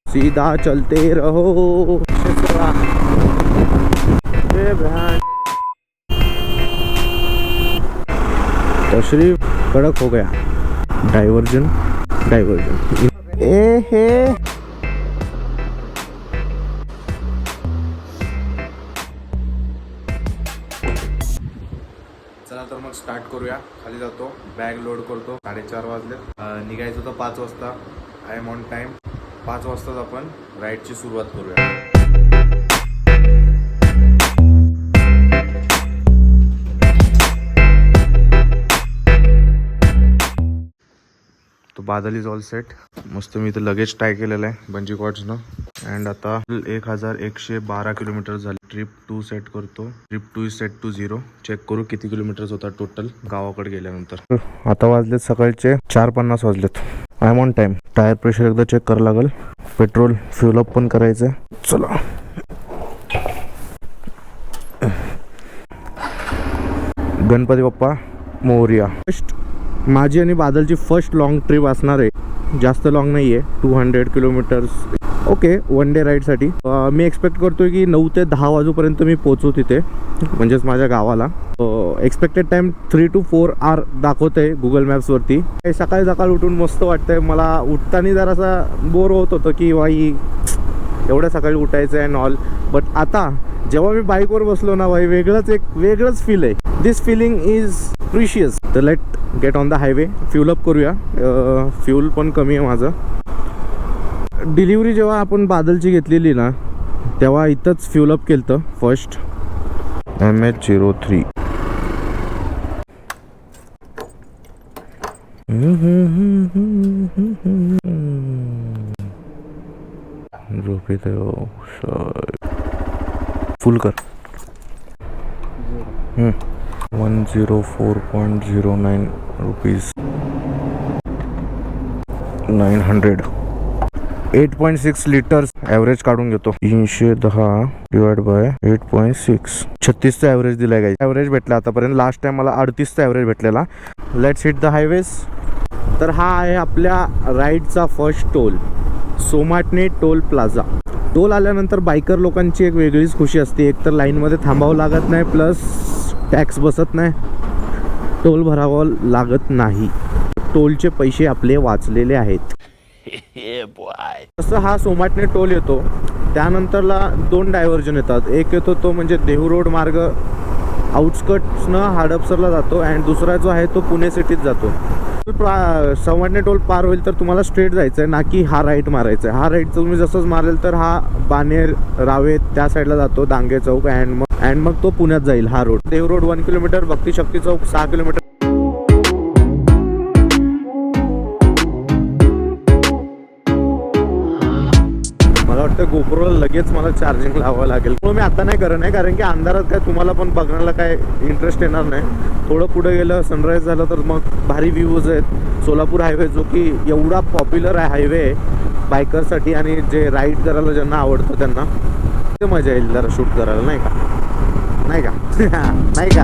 सीधा चलते रहो। तशरीफ कड़क हो गया। डाइवर्जन ए हे। चला तर मग स्टार्ट करूया। खाली जातो, बॅग लोड करतो। 4:30 वाजले, निघायचं होतं 5 वाजता। I am on time. 5 वाजताच आपण राईडची सुरुवात करूया। तो बादल इज ऑल सेट। मस्त मी इथं लगेज टाय केलेलं आहे बंजी कॉर्ड्सनं। अँड आता 1112 किलोमीटर झाले। ट्रिप 2 सेट करतो। Trip 2 is set to 0। Check करू किती किलोमीटर्स होता टोटल गावाकडे गेल्यानंतर। आता वाजलेत सकाळचे 4:50 वाजलेत। I am on time. Tyre pressure एकदा चेक करावं लागेल। पेट्रोल फ्युल अप पण करायचं। चला, गणपती बाप्पा मोरया। माझी आणि बादलची फर्स्ट लॉंग ट्रिप असणार आहे। जास्त लॉंग नाही आहे, 200 किलोमीटर्स। ओके, वन डे राईडसाठी मी एक्सपेक्ट करतोय की 9 ते 10 वाजूपर्यंत मी पोचू तिथे, म्हणजेच माझ्या गावाला। एक्सपेक्टेड टाइम 3 to 4 आवर दाखवते गुगल मॅप्सवरती। सकाळी सकाळ उठून मस्त वाटतंय मला। उठताना जरासा बोर होत होतं की बाई एवढ्या सकाळी उठायचं आहे ऑल। बट आता जेव्हा मी बाईकवर बसलो ना बाई, वेगळंच फील आहे। दिस फिलिंग इज प्रिशियस। तर let get on the highway. Fuel up करूया। फ्यूल पण कमी आहे माझं। डिलिव्हरी जेव्हा आपण बादलची घेतलेली ना, तेव्हा इथंच फ्यूल अप केलं फर्स्ट। MH03 झोपेत फुल कर। 104.09 रुपीज 900। 8.6 लिटर्स ॲव्हरेज काढून घेतो। 310 डिवाइड बाय 8.6 36चा ॲव्हरेज दिलाय गाइस। ॲव्हरेज भेटला आतापर्यंत। लास्ट टाइम मला 38चा ॲव्हरेज भेटलेला। Let's hit the highways. तर हा आहे आपल्या राईडचा first toll, Somatane toll plaza. Toll आल्यानंतर बायकर लोकांची एक वेगळीच खुशी असते। एक तर लाईनमध्ये थांबावं लागत नाही, प्लस टॅक्स बसत नाही, टोल भरावं लागत नाही। टोलचे पैसे आपले वाचलेले आहेत। तसं हा सोमाटणे टोल येतो, त्यानंतरला 2 डायव्हर्जन येतात। एक येतो तो म्हणजे देहू रोड मार्ग आउटस्कट्सनं हडपसरला जातो, अँड दुसरा जो आहे तो पुणे सिटीत जातो। सोमाटणे टोल पार होईल तर तुम्हाला स्ट्रेट जायचं आहे, ना की हा राईट मारायचा आहे। हा राईट तुम्ही जसंच मारेल तर हा बानेर रावेत त्या साईडला जातो, डांगे चौक, अँड मग तो पुण्यात जाईल हा रोड। देव रोड 1 किलोमीटर, भक्ती शक्ती चौक 6 किलोमीटर। मला वाटतं गोप्रोला लगेच मला चार्जिंग लावावं लागेल। मी आता नाही करत आहे, कारण की अंधारात काय तुम्हाला पण बघण्याला काय इंटरेस्ट येणार नाही। थोडं पुढे गेलं, सनराईज झालं तर मग भारी व्ह्यूज आहेत। सोलापूर हायवे जो की एवढा पॉप्युलर आहे हायवे बायकरसाठी, आणि जे राईड करायला ज्यांना आवडतं त्यांना ते मजा येईल जरा शूट करायला, नाही का? नाही का? नाही का?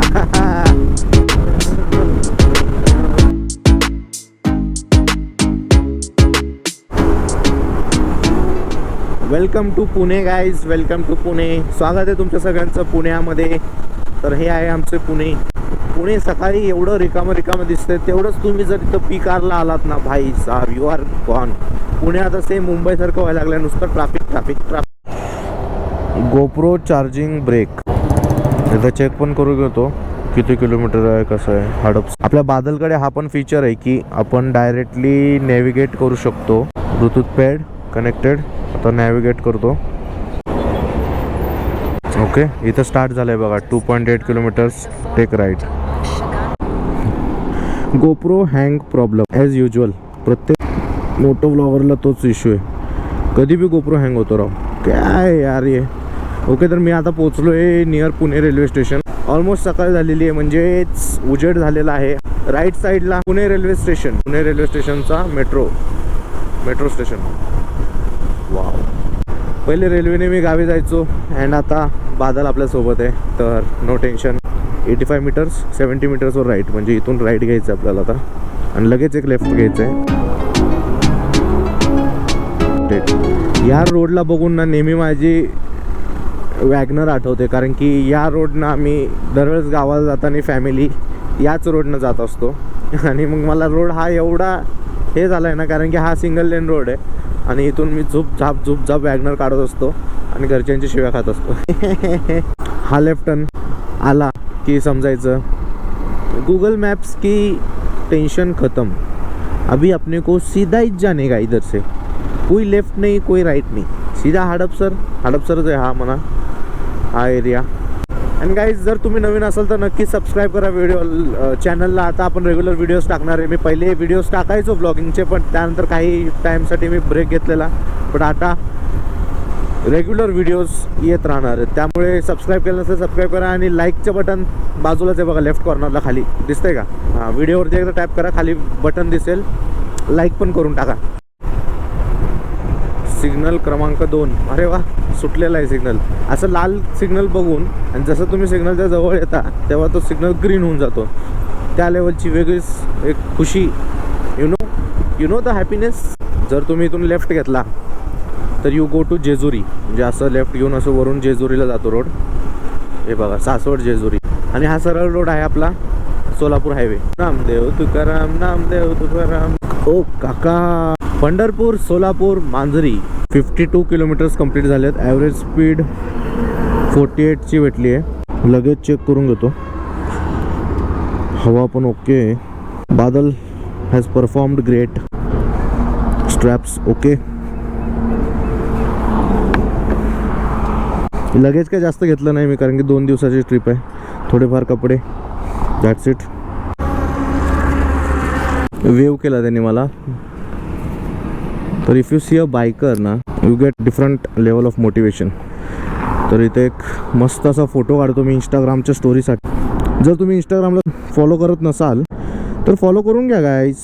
Welcome to Pune guys, welcome to Pune. स्वागत आहे तुमच्या सगळ्यांचं पुण्यामध्ये। तर हे आहे आमचे पुणे। पुणे सकाळी एवढं रिकामं दिसतंय, तेवढंच तुम्ही जर इथं पीक आरला आलात ना भाई साहब, यू आर गॉन। पुणे आता सेम मुंबईसारखं व्हायला लागलं, नुसतं ट्रॅफिक। गोप्रो चार्जिंग ब्रेक एकदा चेक पण करू घेतो किती किलोमीटर आहे, कसं आहे हडप। आपल्या बादलकडे हा पण फीचर आहे की आपण डायरेक्टली नॅव्हिगेट करू शकतो। Bluetooth pad connected. आता नॅव्हिगेट करतो। ओके, इथं स्टार्ट झालंय बघा। 2.8 kilometres take right. GoPro hang problem as usual. प्रत्येक मोठो ब्लॉगरला तोच इश्यू आहे, कधी भी गोप्रो हँग होतो राव, काय यार ये। ओके, तर मी आता पोचलो आहे near Pune railway station. Almost सकाळ झालेली आहे, म्हणजेच उजेड झालेला आहे। राईट साईडला Pune railway station, Pune railway स्टेशनचा मेट्रो स्टेशन। वाव, पहिले रेल्वेने मी गावी जायचो, अँड आता बादल आपल्यासोबत आहे, तर नो टेन्शन। 85 मीटर्स 70 मीटर्सवर राईट, म्हणजे इथून राईट घ्यायचं आपल्याला आता, आणि लगेच एक लेफ्ट घ्यायचं आहे। या रोडला बघून ना नेहमी माझी वॅगनर आठवते, कारण की या रोडनं आम्ही दरवेळेस गावाला जाताना फॅमिली याच रोडनं जात असतो. आणि मग मला रोड हा एवढा हे झाला आहे ना, कारण की हा सिंगल लेन रोड आहे आणि इथून मी झुप झाप वॅगनर काढत असतो आणि घरच्यांची शिव्या खात असतो. हा लेफ्ट टर्न आला की समजायचं गूगल मैप्स की टेंशन ख़त्म, अभी अपने को सीधा ही जाने का, इधर से कोई लेफ्ट नहीं कोई राइट नहीं, सीधा हडपसरच आहे हा म्हणा हा एरिया. आणि गाईज जर तुम्ही नवीन असाल तर नक्की सबस्क्राईब करा व्हिडिओ चॅनलला. आता आपण रेग्युलर व्हिडिओज टाकणार आहे. मी पहिले व्हिडिओज टाकायचो ब्लॉगिंगचे, पण त्यानंतर काही टाईमसाठी मी ब्रेक घेतलेला, पण आता रेग्युलर व्हिडिओज येत राहणार आहेत. त्यामुळे सबस्क्राईब केलं नसेल सबस्क्राईब करा आणि लाईकचं बटन बाजूलाच आहे बघा, लेफ्ट कॉर्नरला खाली दिसतंय का, हां व्हिडिओवरती एकदा टॅप करा, खाली बटन दिसेल, लाईक पण करून टाका. सिग्नल क्रमांक 2, अरे वा सुटलेला आहे सिग्नल. असं लाल सिग्नल बघून आणि जसं तुम्ही सिग्नलच्या जवळ येता तेव्हा तो सिग्नल ग्रीन होऊन जातो, त्या लेवलची वेगळीच एक खुशी, यू नो द हॅपीनेस. जर तुम्ही इथून लेफ्ट घेतला तर यू गो टू जेजुरी, म्हणजे असं लेफ्ट घेऊन असं वरून जेजुरीला जातो रोड. हे बघा सासवड जेजुरी, आणि हा सरळ रोड आहे आपला सोलापूर हायवे. नामदेव तुकाराम ओ काका. पंढरपूर सोलापूर मांजरी 52 किलोमीटर्स कंप्लीट झालेत. ॲव्हरेज स्पीड 48ची भेटली आहे. लगेच चेक करून घेतो. हवा पण okay. Badal has performed great. Straps okay. लगेच काय जास्त घेतलं नाही मी, कारण की 2 दिवसाची ट्रिप आहे. थोडेफार कपडे, दॅट्स इट. वेव केला त्यांनी मला. तर if you see a biker ना, you get different level of motivation. तर इथे एक मस्त असा फोटो काढतो मी इंस्टाग्रामच्या स्टोरीसाठी. जर तुम्ही इंस्टाग्रामला फॉलो करत नसाल तर फॉलो करून घ्या गाईज.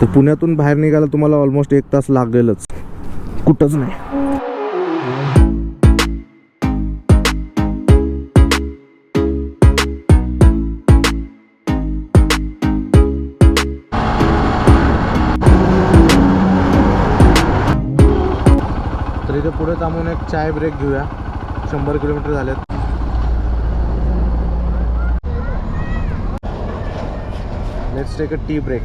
तर पुण्यातून बाहेर निघायला तुम्हाला ऑलमोस्ट 1 तास लागेलच, कुठंच नाही. तर इथे पुढे थांबून एक चाय ब्रेक घेऊया. 100 किलोमीटर झालेत. Let's take a tea break.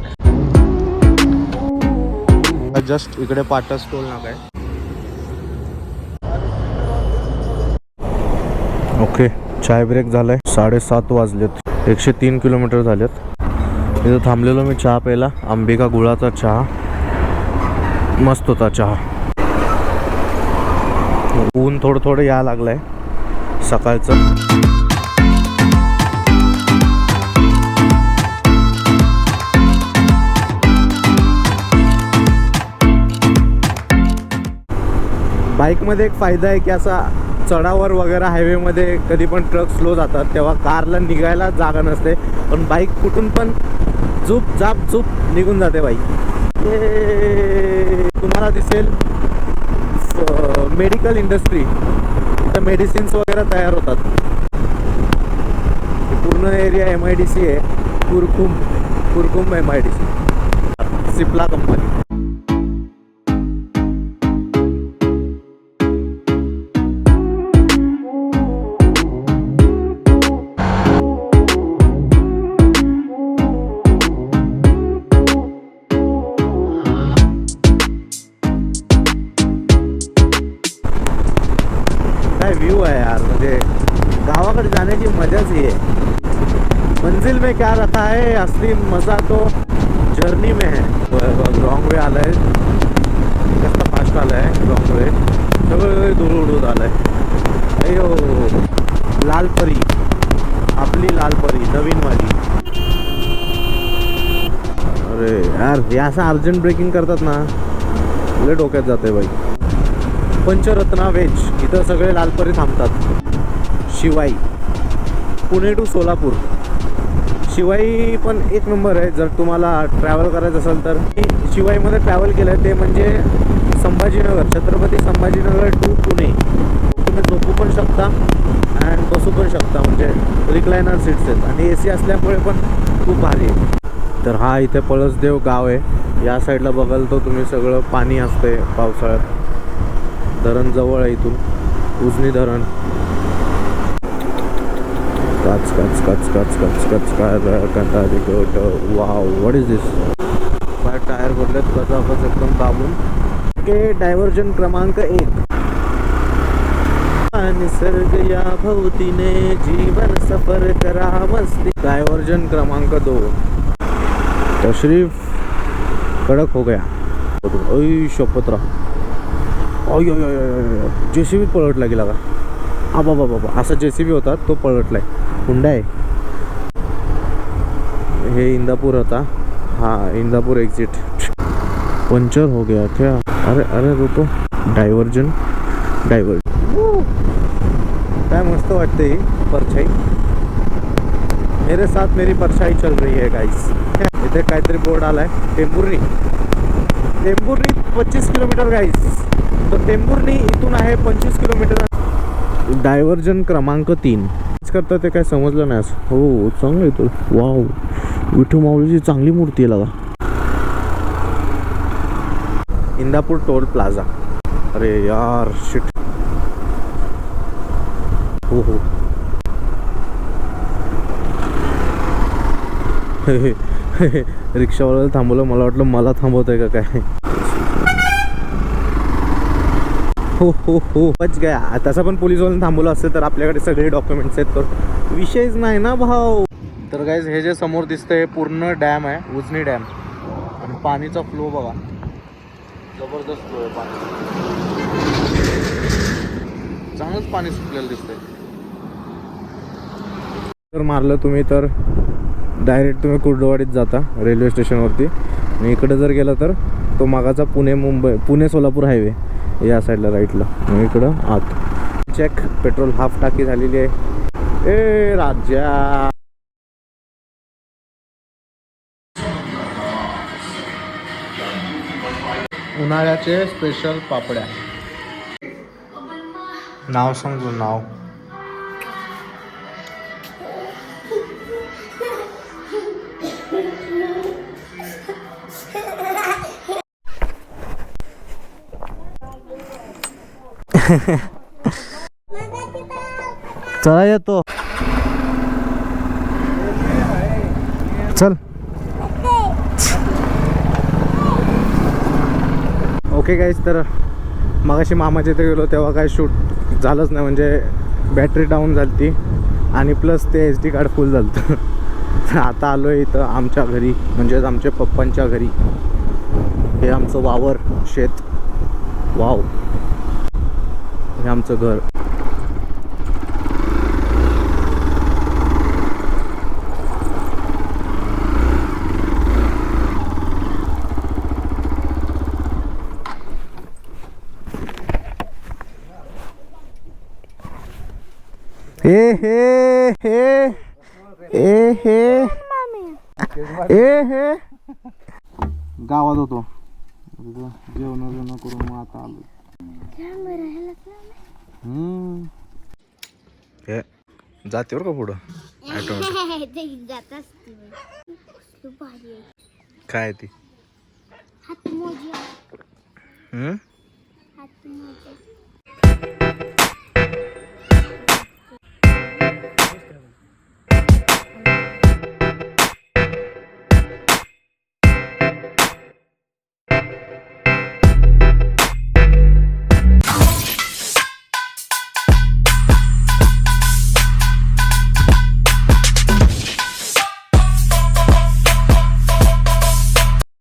Just इकडे पाटस टोल नाका आहे. ओके चाय ब्रेक झालाय. 7:30 वाजलेत. 103 किलोमीटर झालेत. इथं थांबलेलो मी चहा प्यायला. अंबिका गुळाचा चहा मस्त होता चहा. ऊन थोडं यायला लागलंय सकाळचं. बाईकमध्ये एक फायदा आहे की असा चढावर वगैरे हायवेमध्ये कधी पण ट्रक स्लो जातात तेव्हा कारला निघायला जागा नसते, पण बाईक कुठून पण झूप निघून जाते बाईक. तुम्हाला दिसेल मेडिकल इंडस्ट्री, इथं मेडिसिन्स वगैरे तयार होतात. पूर्ण एरिया MIDC आहे. Kurkumbh MIDC Cipla company. View है यार, म्हणजे गावाकडे जाण्याची मजाच ही आहे. मंजिल में क्या रखा है, असली मजा तो जर्नी में है. रॉंग वे आलाय, जास्त फास्ट आलाय रॉंग वे, सगळं दूर उडून आलाय. अयो लाल परी, आपली लाल परी नवीन वाली. अरे यार हे असं अर्जंट ब्रेकिंग करतात ना, लय डोक्यात जाते बाई. पंचरत्ना वेज, इथं सगळे लालपरी थांबतात. शिवाई पुणे टू सोलापूर. शिवाई पण एक नंबर आहे जर तुम्हाला ट्रॅव्हल करायचं असेल तर. शिवाईमध्ये ट्रॅव्हल केलं ते म्हणजे संभाजीनगर, छत्रपती संभाजीनगर टू पुणे. तुम्ही झोपू पण शकता अँड बसू पण शकता, म्हणजे रिक्लायनर सीट्स आहेत आणि AC असल्यामुळे पण खूप भारी आहे. तर हा इथे पळसदेव गाव आहे. या साईडला बघाल तर तुम्ही सगळं पाणी असतंय पावसाळ्यात. धरण जवळ आहे इथून, उजनी धरण. काच काच काच काच काच काच काच गोट. वाव, व्हॉट इज दिस. बाहेर टायर भरलेत गजाबज एकदम दाबून. ओके, डायव्हर्जन क्रमांक 1. निसर्ग या भोवतीने जीवन सफर करा मस्ती. डायव्हर्जन क्रमांक 2. तशरीफ कडक हो गया. ओय शपथरा. ओय ओय ओय, जेसीबी पलटला गेला का? आबा बाबा, असा जेसीबी होता तो पलटलाय. हुंडा आहे हे. इंदापूर होता हा, इंदापूर एक्झिट. पंचर हो गया क्या? अरे अरे रुको. डायव्हर्जन काय मस्त वाटते ही परछाई. मेरे साथ मेरी परछाई चल रही है गाइस. इथे काहीतरी बोर्ड आलाय. Tembhurni 25 kilometre guys. तर टेंभुर्णी इथून आहे 25 किलोमीटर. डायव्हर्जन क्रमांक 3 करता ते काय समजलं नाही असं. हो चांगलं आहे तो. वाव, विठू माऊलीची चांगली मूर्ती आहे लागा. Indapur toll plaza. अरे यार शिट. हो हो. रिक्षावाल्याला थांबवलं. मला वाटलं मला थांबवत आहे का काय. हो हो हो, बच गया. तसं पण पोलिसवाल्याने थांबवलं असतं तर आपल्याकडे सगळे डॉक्युमेंट्स आहेत, तर विषयच नाही ना भाऊ. तर गाईज हे जे समोर दिसतंय पूर्ण डॅम आहे, उजनी डॅम. आणि पाणीचा फ्लो बघा, जबरदस्त फ्लो आहे पाणी. चांगलंच पाणी सुटलेलं दिसतंय. जर मारलं तुम्ही तर डायरेक्ट तुम्ही कुर्डुवाडीत जाता रेल्वे स्टेशनवरती. आणि इकडे जर गेलं तर तो मागाचा पुणे सोलापूर हायवे या साईडला राईटला. आणि इकडं आत. चेक, पेट्रोल हाफ टाकी झालेली आहे. ए राजा, उन्हाळ्याचे स्पेशल पापड्या. नाव सांगू नाव. चला येतो. चल. ओके गाईज, तर मगाशी मामाच्या इथे गेलो तेव्हा काय शूट झालंच नाही. म्हणजे बॅटरी डाऊन झाली ती आणि प्लस ते SD कार्ड फुल झालं. तर आता आलो आहे इथं आमच्या घरी, म्हणजेच आमच्या पप्पांच्या घरी. हे आमचं वावर शेत. वाव, हे आमचं घर. हे हे हे ए हे ए हे गावात होतो. जेवण करून मग आता आलो. हे जाते बरं का पुढं. काय ती